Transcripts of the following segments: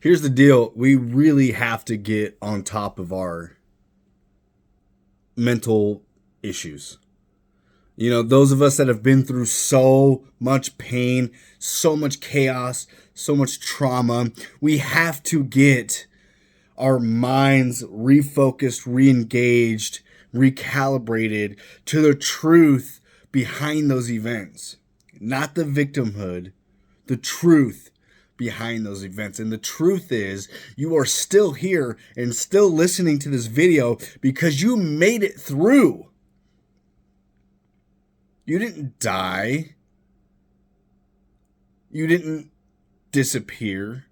Here's the deal. We really have to get on top of our mental issues. You know, those of us that have been through so much pain, so much chaos, so much trauma, we have to get our minds refocused, re-engaged, recalibrated to the truth behind those events. Not the victimhood, the truth behind those events. And the truth is, you are still here and still listening to this video because you made it through. You didn't die. You didn't disappear.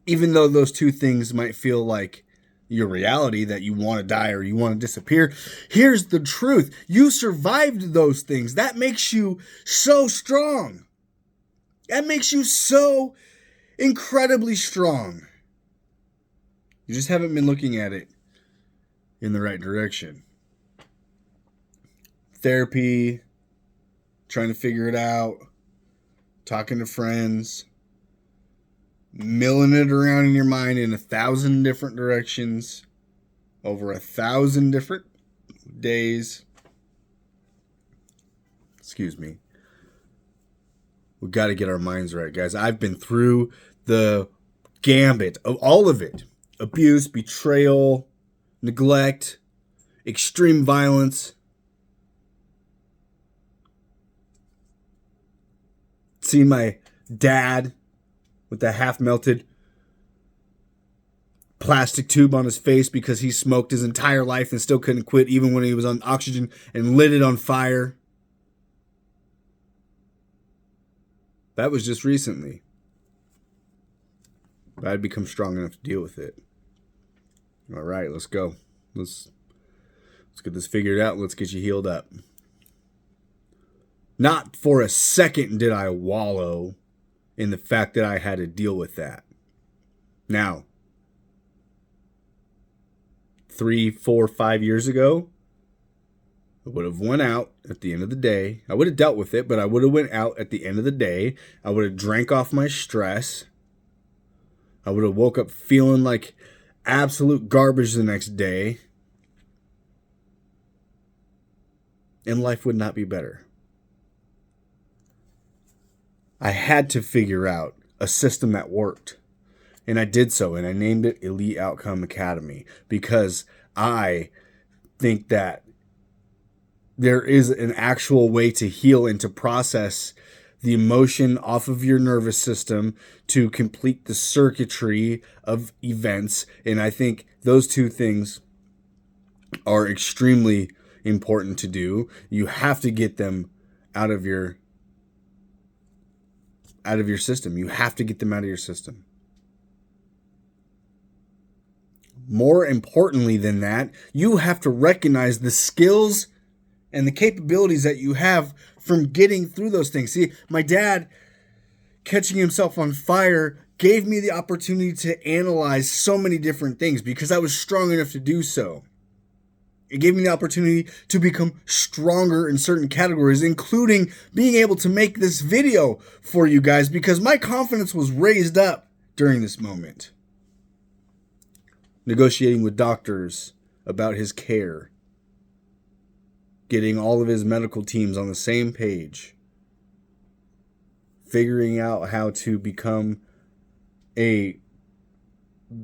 Even though those two things might feel like your reality, that you want to die or you want to disappear, here's the truth. You survived those things. That makes you so strong. That makes you so incredibly strong. You just haven't been looking at it in the right direction. Therapy, trying to figure it out, talking to friends, milling it around in your mind in 1,000 different directions over 1,000 different days. Excuse me. We've got to get our minds right, guys. I've been through the gambit of all of it. Abuse, betrayal, neglect, extreme violence. Seen my dad with the half-melted plastic tube on his face because he smoked his entire life and still couldn't quit even when he was on oxygen, and lit it on fire. That was just recently. But I'd become strong enough to deal with it. All right, let's go. Let's get this figured out. Let's get you healed up. Not for a second did I wallow in the fact that I had to deal with that. Now, 3, 4, 5 years ago, I would have went out at the end of the day. I would have dealt with it, but I would have went out at the end of the day. I would have drank off my stress. I would have woke up feeling like absolute garbage the next day. And life would not be better. I had to figure out a system that worked. And I did so, and I named it Elite Outcome Academy because I think that there is an actual way to heal and to process the emotion off of your nervous system to complete the circuitry of events. And I think those two things are extremely important to do. You have to get them out of your system. You have to get them out of your system. More importantly than that, you have to recognize the skills and the capabilities that you have from getting through those things. See, my dad catching himself on fire gave me the opportunity to analyze so many different things because I was strong enough to do so. It gave me the opportunity to become stronger in certain categories, including being able to make this video for you guys because my confidence was raised up during this moment. Negotiating with doctors about his care. Getting all of his medical teams on the same page. Figuring out how to become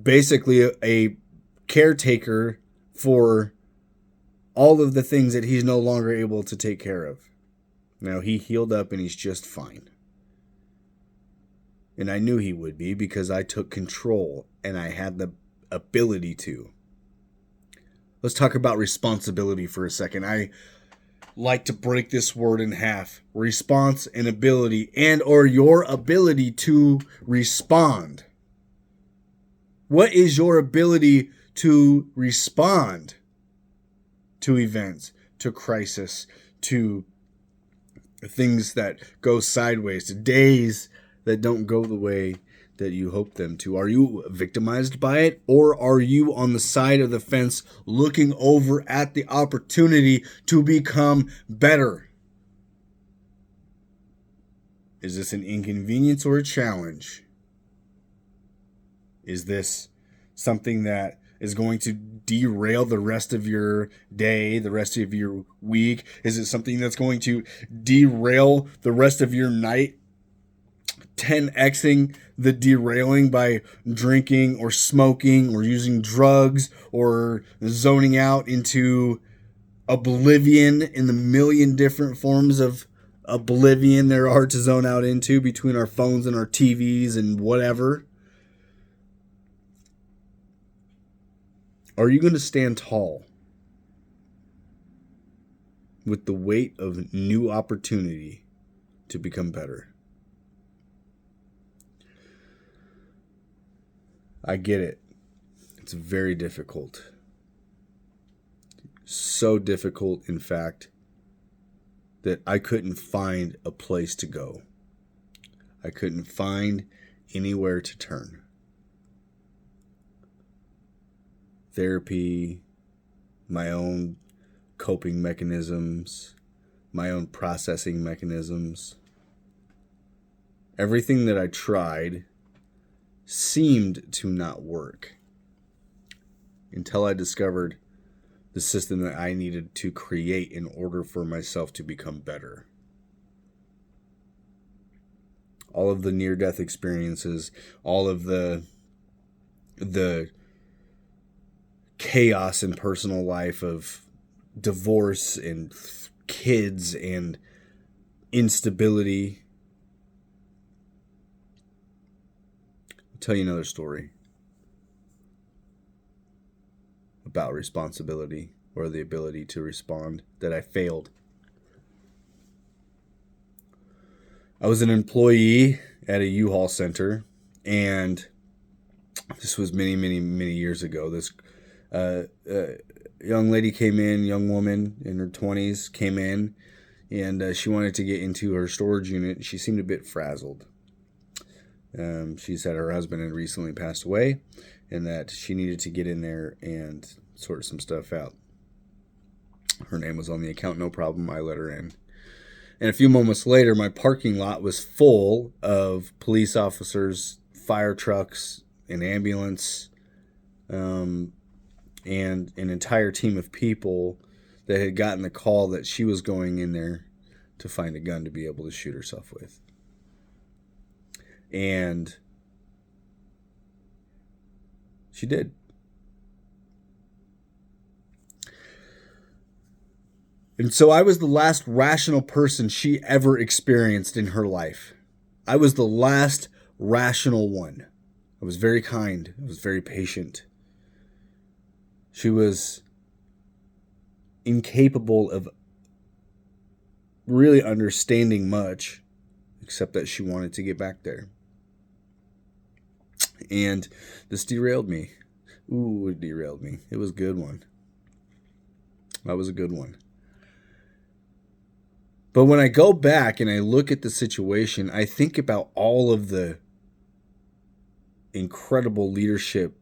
basically a caretaker for all of the things that he's no longer able to take care of. Now, he healed up and he's just fine. And I knew he would be because I took control and I had the ability to. Let's talk about responsibility for a second. I like to break this word in half. Response and ability, and or your ability to respond. What is your ability to respond to events, to crisis, to things that go sideways, to days that don't go the way that you hope them to? Are you victimized by it, or are you on the side of the fence looking over at the opportunity to become better? Is this an inconvenience or a challenge? Is this something that is going to derail the rest of your day, the rest of your week? Is it something that's going to derail the rest of your night? 10xing the derailing by drinking or smoking or using drugs or zoning out into oblivion in the million different forms of oblivion there are to zone out into between our phones and our TVs and whatever. Are you going to stand tall with the weight of new opportunity to become better? I get it. It's very difficult. So difficult, in fact, that I couldn't find a place to go. I couldn't find anywhere to turn. Therapy, my own coping mechanisms, my own processing mechanisms. Everything that I tried seemed to not work until I discovered the system that I needed to create in order for myself to become better. All of the near-death experiences, all of the chaos in personal life of divorce and kids and instability. I'll tell you another story about responsibility or the ability to respond that I failed. I was an employee at a U-Haul center, and this was many years ago. This young lady came in, young woman in her 20s came in, and she wanted to get into her storage unit. She seemed a bit frazzled. She said her husband had recently passed away and that she needed to get in there and sort some stuff out. Her name was on the account, no problem. I let her in. And a few moments later, my parking lot was full of police officers, fire trucks, an ambulance, and an entire team of people that had gotten the call that she was going in there to find a gun to be able to shoot herself with. And she did. And so I was the last rational person she ever experienced in her life. I was the last rational one. I was very kind. I was very patient. She was incapable of really understanding much, except that she wanted to get back there. And this derailed me. Ooh, it derailed me. It was a good one. That was a good one. But when I go back and I look at the situation, I think about all of the incredible leadership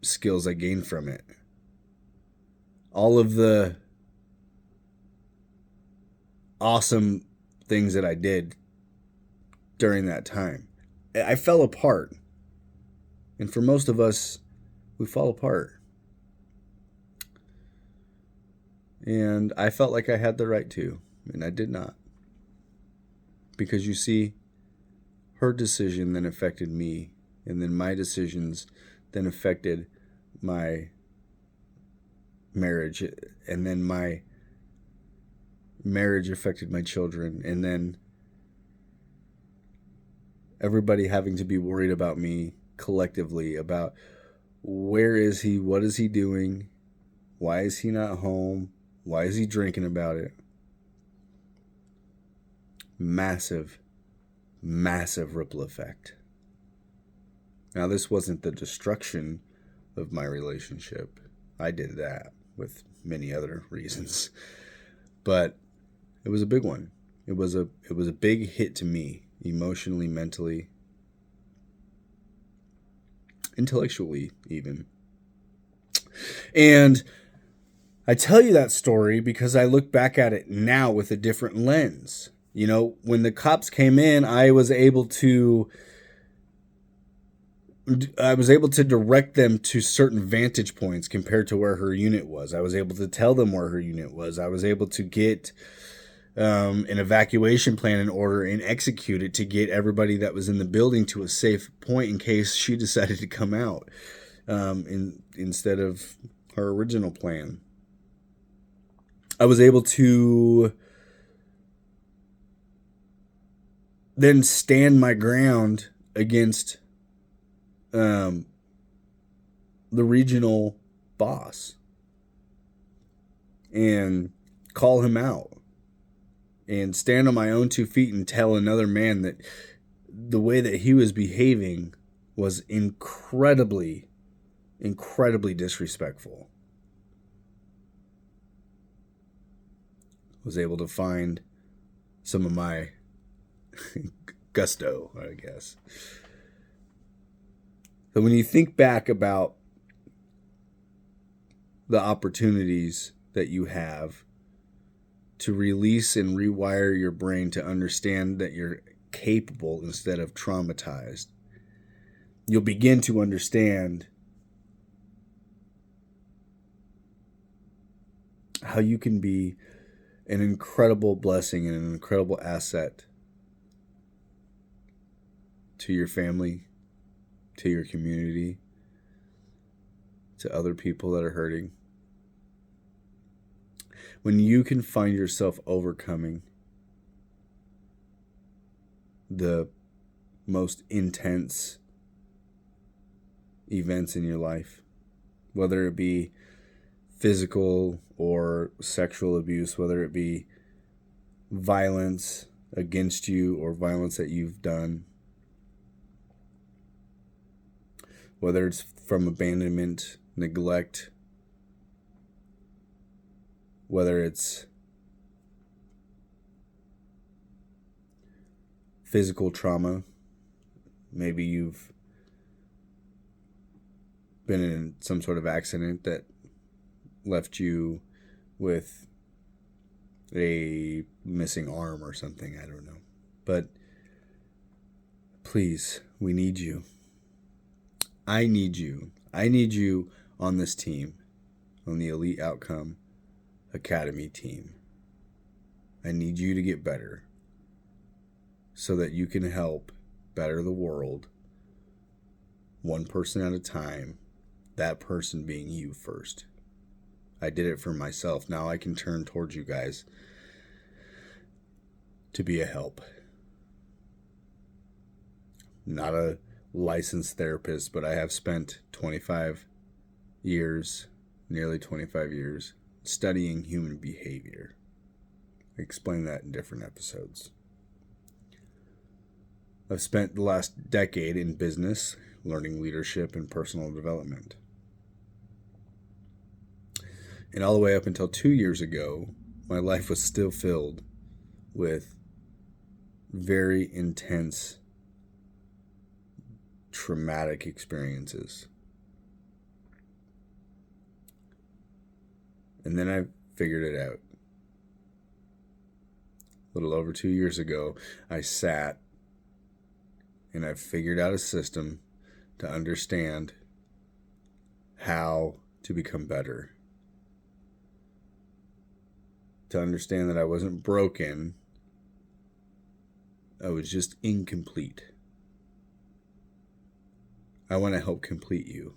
skills I gained from it. All of the awesome things that I did during that time. I fell apart. And for most of us, we fall apart. And I felt like I had the right to, and I did not. Because you see, her decision then affected me, and then my decisions then affected my marriage, and then my marriage affected my children, and then everybody having to be worried about me collectively, about where is he, what is he doing, why is he not home, why is he drinking about it. Massive ripple effect. Now, this wasn't the destruction of my relationship. I did that with many other reasons, but it was a big one. It was a big hit to me, emotionally, mentally, intellectually even. And I tell you that story because I look back at it now with a different lens. You know, when the cops came in, I was able to I was able to direct them to certain vantage points compared to where her unit was. I was able to tell them where her unit was. I was able to get an evacuation plan in order and execute it to get everybody that was in the building to a safe point in case she decided to come out instead of her original plan. I was able to then stand my ground against the regional boss and call him out and stand on my own 2 feet and tell another man that the way that he was behaving was incredibly disrespectful. Was able to find some of my gusto, I guess. So when you think back about the opportunities that you have to release and rewire your brain to understand that you're capable instead of traumatized, you'll begin to understand how you can be an incredible blessing and an incredible asset to your family, to your community, to other people that are hurting. When you can find yourself overcoming the most intense events in your life, whether it be physical or sexual abuse, whether it be violence against you or violence that you've done, whether it's from abandonment, neglect, whether it's physical trauma, maybe you've been in some sort of accident that left you with a missing arm or something, I don't know. But please, we need you. I need you. I need you on this team, on the Elite Outcome Academy team. I need you to get better so that you can help better the world one person at a time, that person being you first. I did it for myself. Now I can turn towards you guys to be a help. Not a licensed therapist, but I have spent 25 years, nearly 25 years, studying human behavior. I explain that in different episodes. I've spent the last decade in business, learning leadership and personal development. And all the way up until 2 years ago, my life was still filled with very intense, traumatic experiences. And then I figured it out. A little over 2 years ago, I sat and I figured out a system to understand how to become better. To understand that I wasn't broken, I was just incomplete. I want to help complete you,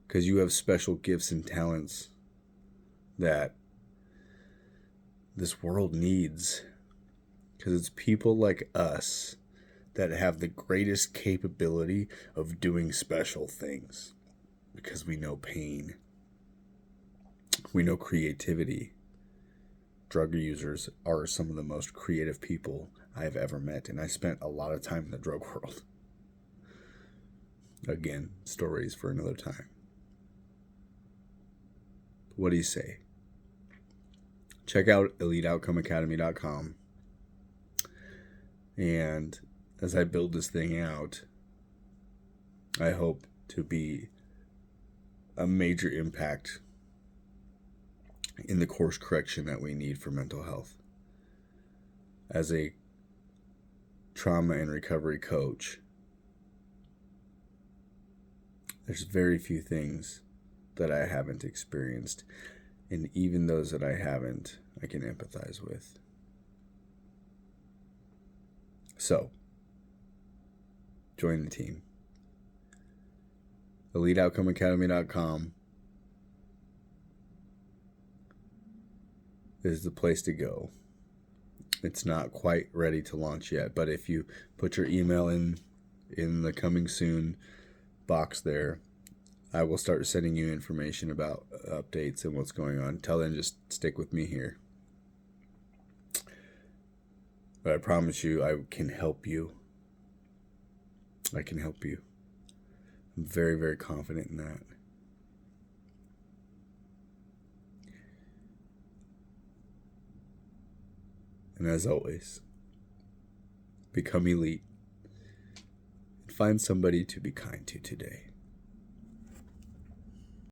because you have special gifts and talents that this world needs, because it's people like us that have the greatest capability of doing special things, because we know pain, we know creativity. Drug users are some of the most creative people I've ever met, and I spent a lot of time in the drug world. Again, stories for another time. What do you say? Check out EliteOutcomeAcademy.com. And as I build this thing out, I hope to be a major impact in the course correction that we need for mental health. As a trauma and recovery coach, There's very few things that I haven't experienced, and even those that I haven't, I can empathize with. So, join the team. EliteOutcomeAcademy.com is the place to go. It's not quite ready to launch yet, but if you put your email in the coming soon box there, I will start sending you information about updates and what's going on. Till then, just stick with me here. But I promise you, I can help you. I can help you. I'm very, very confident in that. And as always, become elite and find somebody to be kind to today.